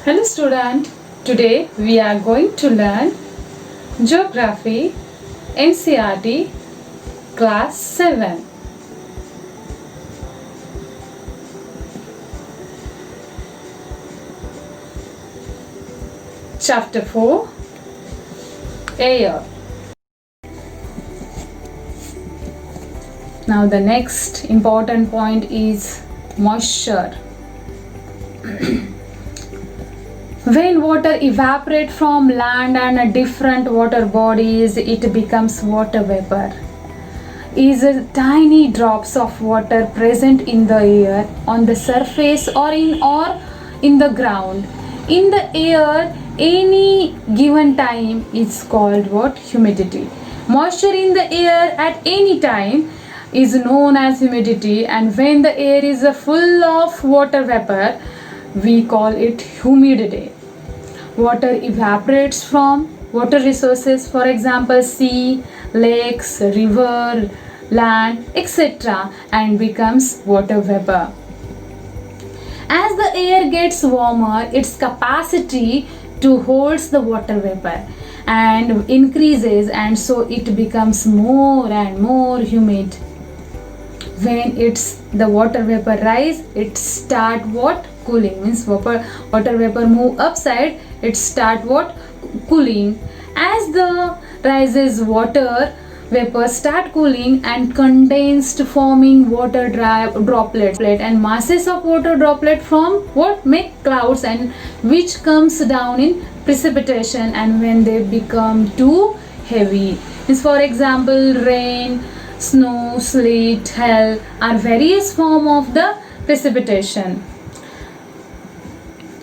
Hello student, today we are going to learn Geography NCERT Class 7. Chapter 4 Air. Now the next important point is moisture. When water evaporates from land and different water bodies, it becomes water vapor. Is tiny drops of water present in the air, on the surface or in the ground. In the air, any given time is called what? Humidity. Moisture in the air at any time is known as humidity, and when the air is full of water vapor, we call it humidity. Water evaporates from water resources, for example sea, lakes, river, land, etc., and becomes water vapor. As the air gets warmer, its capacity to hold the water vapor and increases, and so it becomes more and more humid. When the water vapor rise, it start what? Cooling. Means water vapor move upside, it start what? Cooling. As the rises, water vapor start cooling and condensed, forming water droplet, and masses of water droplet from what? Make clouds, and which comes down in precipitation, and when they become too heavy. Means for example, rain, snow, sleet, hail are various form of the precipitation.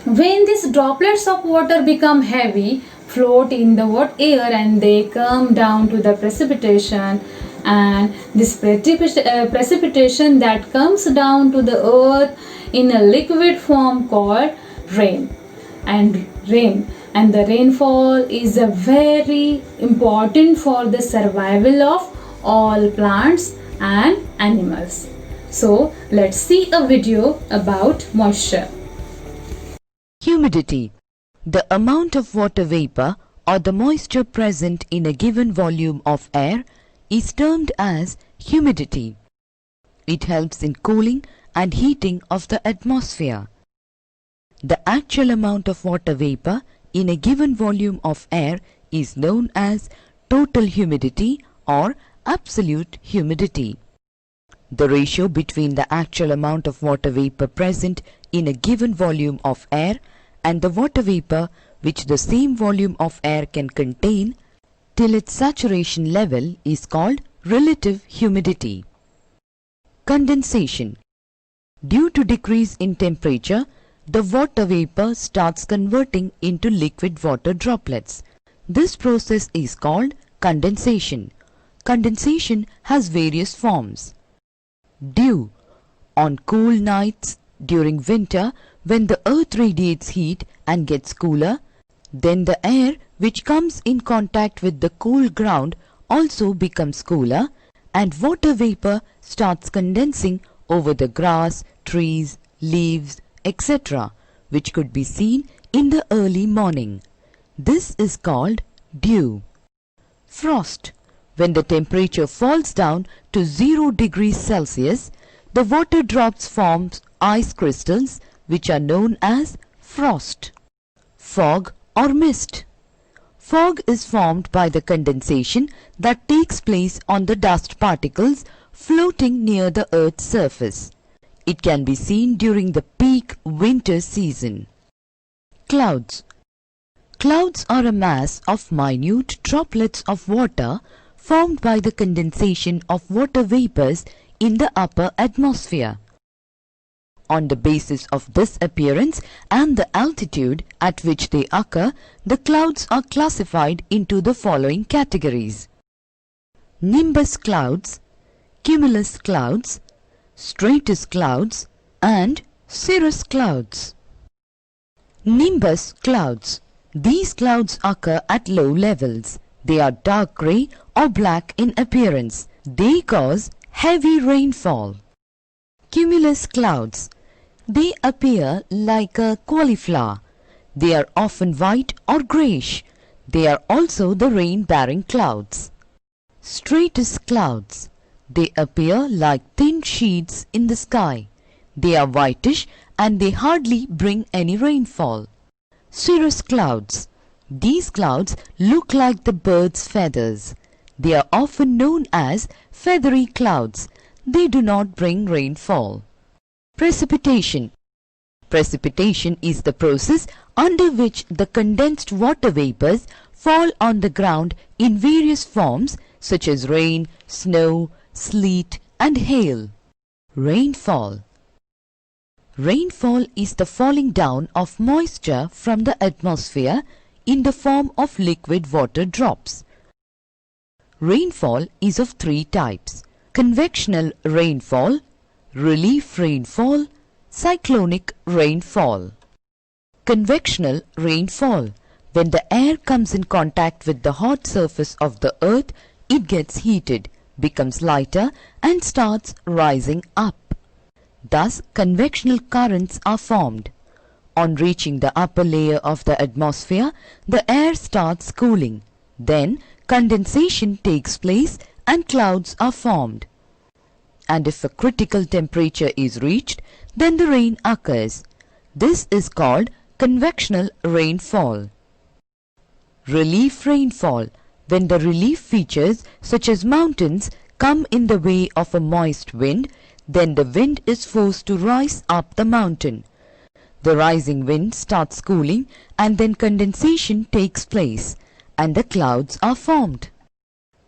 When these droplets of water become heavy, float in the air, and they come down to the precipitation, and this precipitation that comes down to the earth in a liquid form called rain. And the rainfall is a very important for the survival of all plants and animals. So let's see a video about moisture. Humidity. The amount of water vapor or the moisture present in a given volume of air is termed as humidity. It helps in cooling and heating of the atmosphere. The actual amount of water vapor in a given volume of air is known as total humidity or absolute humidity. The ratio between the actual amount of water vapor present in a given volume of air and the water vapor which the same volume of air can contain till its saturation level is called relative humidity. Condensation. Due to decrease in temperature, the water vapor starts converting into liquid water droplets. This process is called condensation. Condensation has various forms. Dew. On cool nights during winter, when the earth radiates heat and gets cooler, then the air which comes in contact with the cool ground also becomes cooler, and water vapor starts condensing over the grass, trees, leaves, etc., which could be seen in the early morning. This is called dew. Frost. When the temperature falls down to 0 degrees Celsius, the water drops form ice crystals which are known as frost. Fog or mist. Fog is formed by the condensation that takes place on the dust particles floating near the earth's surface. It can be seen during the peak winter season. Clouds. Clouds are a mass of minute droplets of water formed by the condensation of water vapors in the upper atmosphere. On the basis of this appearance and the altitude at which they occur, the clouds are classified into the following categories: nimbus clouds, cumulus clouds, stratus clouds, and cirrus clouds. Nimbus clouds. These clouds occur at low levels. They are dark grey or black in appearance. They cause heavy rainfall. Cumulus clouds. They appear like a cauliflower. They are often white or grayish. They are also the rain-bearing clouds. Stratus clouds. They appear like thin sheets in the sky. They are whitish and they hardly bring any rainfall. Cirrus clouds. These clouds look like the bird's feathers. They are often known as feathery clouds. They do not bring rainfall. Precipitation. Precipitation is the process under which the condensed water vapors fall on the ground in various forms such as rain, snow, sleet and hail. Rainfall. Rainfall is the falling down of moisture from the atmosphere in the form of liquid water drops. Rainfall is of three types: convectional rainfall, relief rainfall, cyclonic rainfall. Convectional rainfall. When the air comes in contact with the hot surface of the earth, it gets heated, becomes lighter and starts rising up. Thus, convectional currents are formed. On reaching the upper layer of the atmosphere, the air starts cooling. Then, condensation takes place and clouds are formed. And if a critical temperature is reached, then the rain occurs. This is called convectional rainfall. Relief rainfall. When the relief features such as mountains come in the way of a moist wind, then the wind is forced to rise up the mountain. The rising wind starts cooling and then condensation takes place and the clouds are formed.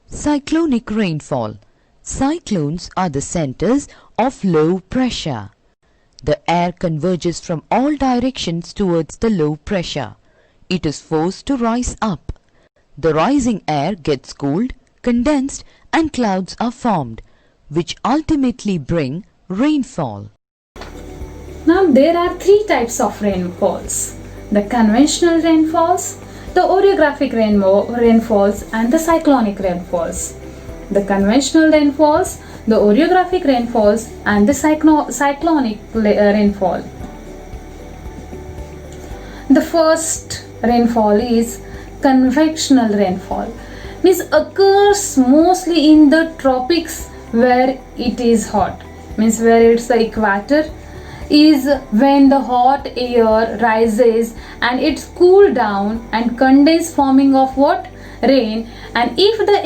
Cyclonic rainfall. Cyclones are the centers of low pressure. The air converges from all directions towards the low pressure. It is forced to rise up. The rising air gets cooled, condensed and clouds are formed, which ultimately bring rainfall. Now there are three types of rainfalls: the conventional rainfalls, the orographic rainfalls and the cyclonic rainfalls. The conventional rainfalls, the orographic rainfalls and the cyclonic rainfall. The first rainfall is convectional rainfall. Means occurs mostly in the tropics where it is hot. Means where it's the equator is when the hot air rises and it's cooled down and condense forming of what? Rain. And if the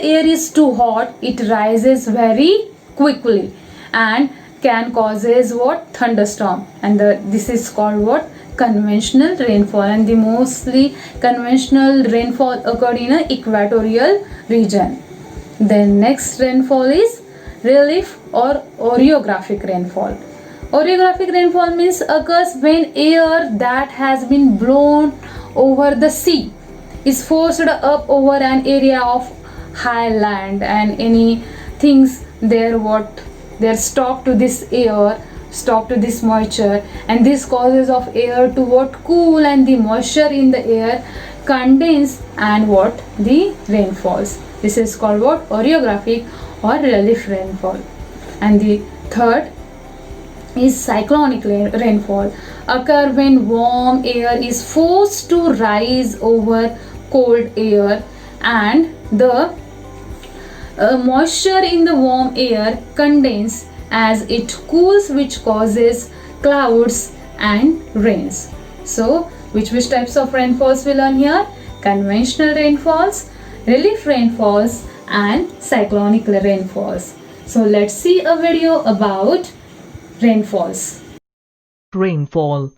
air is too hot, it rises very quickly and can causes what? Thunderstorm. And this is called what? Conventional rainfall. And the mostly conventional rainfall occurred in an equatorial region. Then next rainfall is relief or orographic rainfall. Orographic rainfall means occurs when air that has been blown over the sea is forced up over an area of high land and any things there they're stuck to this air, stuck to this moisture, and this causes of air to what? Cool, and the moisture in the air condense and what? The rainfalls. This is called what? Orographic or relief rainfall. And the third is cyclonic rainfall. Occur when warm air is forced to rise over cold air and the moisture in the warm air condense as it cools, which causes clouds and rains. So which types of rainfalls we learn here? Conventional rainfalls, relief rainfalls and cyclonic rainfalls. So let's see a video about rainfalls. Rainfall.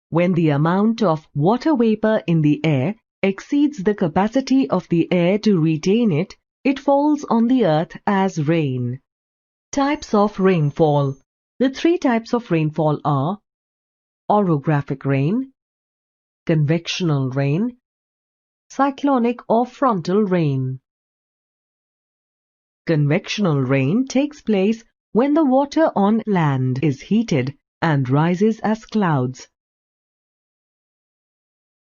When the amount of water vapor in the air exceeds the capacity of the air to retain it, it falls on the earth as rain. Types of rainfall. The three types of rainfall are orographic rain, convectional rain, cyclonic or frontal rain. Convectional rain takes place when the water on land is heated and rises as clouds.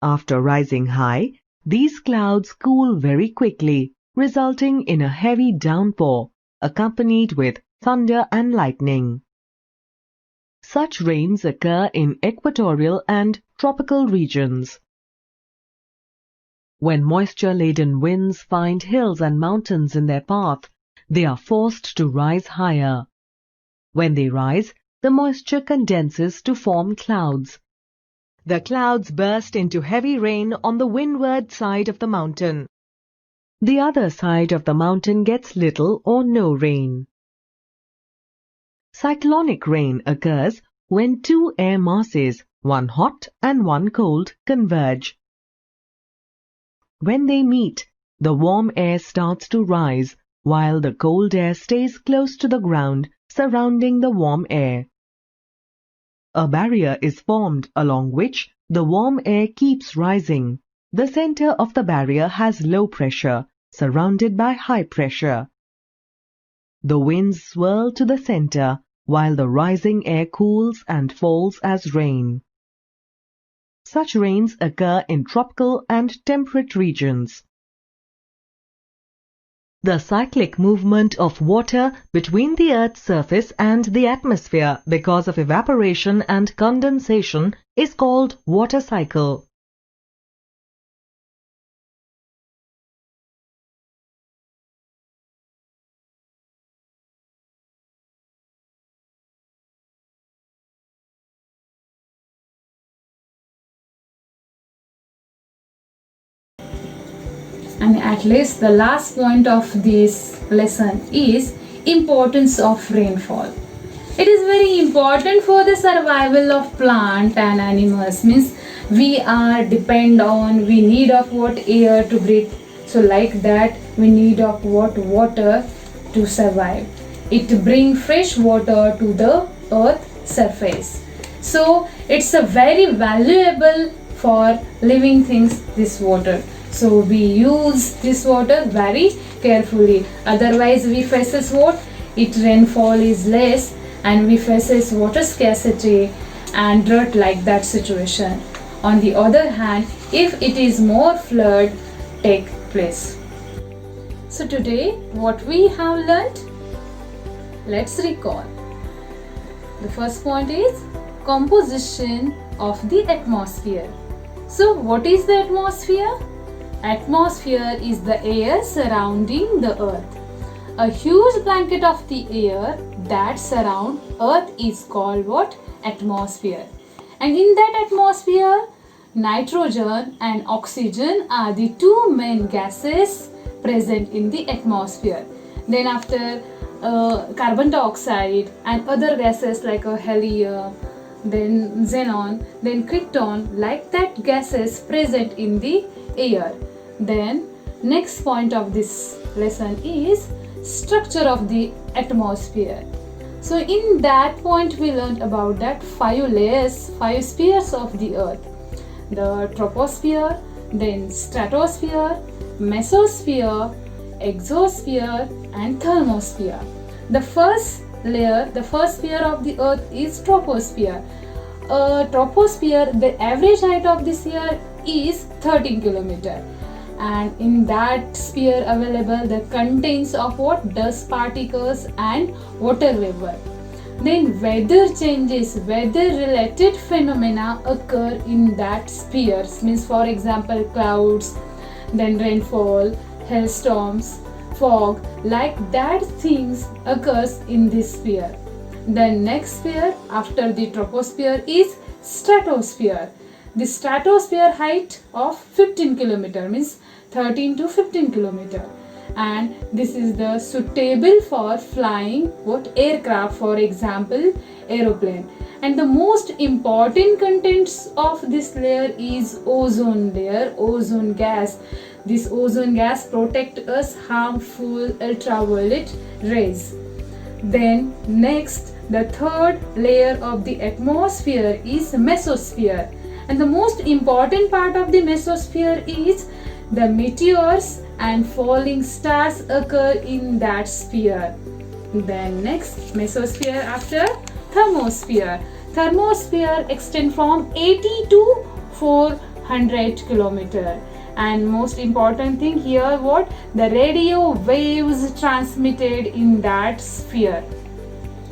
After rising high, these clouds cool very quickly, resulting in a heavy downpour, accompanied with thunder and lightning. Such rains occur in equatorial and tropical regions. When moisture-laden winds find hills and mountains in their path, they are forced to rise higher. When they rise, the moisture condenses to form clouds. The clouds burst into heavy rain on the windward side of the mountain. The other side of the mountain gets little or no rain. Cyclonic rain occurs when two air masses, one hot and one cold, converge. When they meet, the warm air starts to rise, while the cold air stays close to the ground, surrounding the warm air. A barrier is formed along which the warm air keeps rising. The center of the barrier has low pressure, surrounded by high pressure. The winds swirl to the center, while the rising air cools and falls as rain. Such rains occur in tropical and temperate regions. The cyclic movement of water between the Earth's surface and the atmosphere because of evaporation and condensation is called water cycle. And at least the last point of this lesson is importance of rainfall. It is very important for the survival of plant and animals. Means we are depend on, we need of what air to breathe. So like that we need of what water to survive. It bring fresh water to the earth surface. So it's a very valuable for living things, this water. So we use this water very carefully. Otherwise we faces what? Rainfall is less and we faces water scarcity and drought like that situation. On the other hand, if it is more flood take place. So today what we have learnt? Let's recall. The first point is composition of the atmosphere. So what is the atmosphere? Atmosphere is the air surrounding the earth. A huge blanket of the air that surrounds earth is called what? Atmosphere. And in that atmosphere, nitrogen and oxygen are the two main gases present in the atmosphere. Then after carbon dioxide and other gases like helium, then xenon, then krypton, like that gases present in the air. Then next point of this lesson is structure of the atmosphere. So in that point we learned about that 5 layers, 5 spheres of the earth. The troposphere, then stratosphere, mesosphere, exosphere and thermosphere. The first layer, the first sphere of the earth is troposphere. Troposphere, the average height of this sphere is 13 kilometer. And in that sphere available the contents of what? Dust particles and water vapor. Then weather changes, weather related phenomena occur in that spheres. Means for example clouds, then rainfall, hailstorms, fog, like that things occurs in this sphere. The next sphere after the troposphere is stratosphere. The stratosphere height of 15 kilometer, means 13 to 15 kilometer, and this is the suitable for flying what? Aircraft, for example aeroplane. And the most important contents of this layer is ozone layer, ozone gas. This ozone gas protect us harmful ultraviolet rays. Then next, the third layer of the atmosphere is mesosphere. And the most important part of the mesosphere is the meteors and falling stars occur in that sphere. Then next, mesosphere after thermosphere. Thermosphere extend from 80 to 400 kilometer. And most important thing here, what? The radio waves transmitted in that sphere.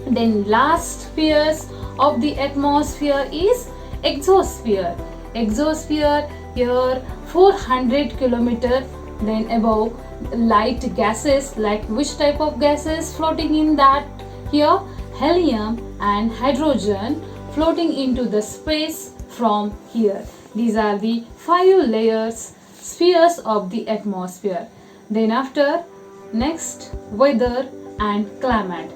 Then last spheres of the atmosphere is exosphere. Exosphere here 400 kilometer then above, light gases, like which type of gases floating in that here? Helium and hydrogen floating into the space from here. These are the 5 layers, spheres of the atmosphere. Then after, next, weather and climate.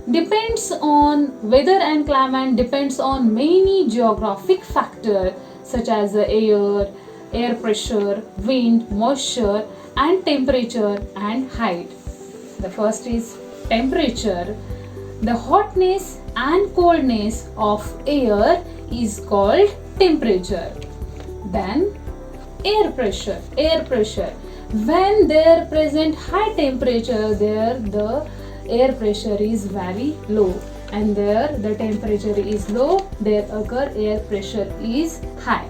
Weather and climate depends on many geographic factors such as the air pressure, wind, moisture and temperature and height. The first is temperature. The hotness and coldness of air is called temperature. Then air pressure. When there present high temperature, there the air pressure is very low, and there the temperature is low, there occur air pressure is high.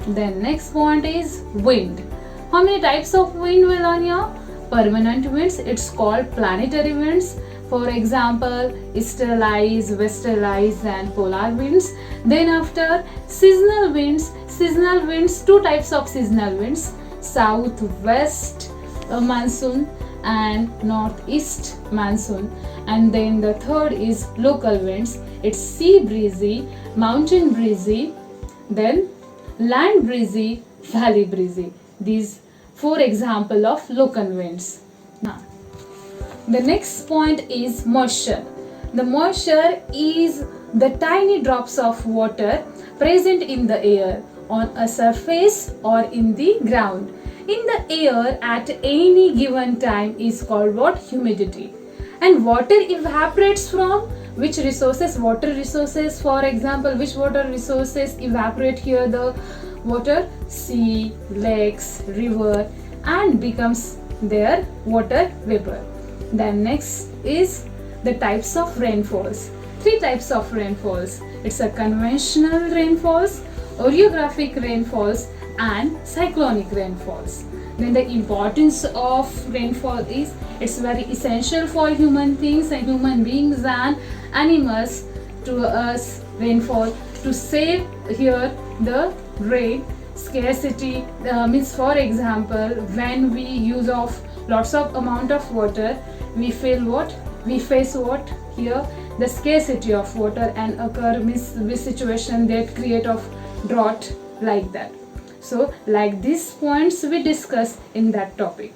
Then next point is wind. How many types of wind will learn here? Permanent winds, it's called planetary winds. For example, easterlies, westerlies and polar winds. Then after, seasonal winds. Seasonal winds, 2 types of seasonal winds. Southwest monsoon and northeast monsoon. And then the third is local winds. It's sea breezy, mountain breezy, then land breezy, valley breezy. These 4 examples of local winds. Now, the next point is moisture. The moisture is the tiny drops of water present in the air, on a surface or in the ground. In the air at any given time is called what? Humidity. And water evaporates from which resources? Water resources. For example, which water resources evaporate here? The water, sea, lakes, river, and becomes their water vapor. Then next is the types of rainfalls. 3 types of rainfalls. It's a conventional rainfalls, orographic rainfalls and cyclonic rainfalls. Then the importance of rainfall is it's very essential for human beings and animals. To us, rainfall to save here the rain scarcity means, for example, when we use of lots of amount of water, we face what here? The scarcity of water and occur means situation that create of drought, like that. So like these points we discuss in that topic.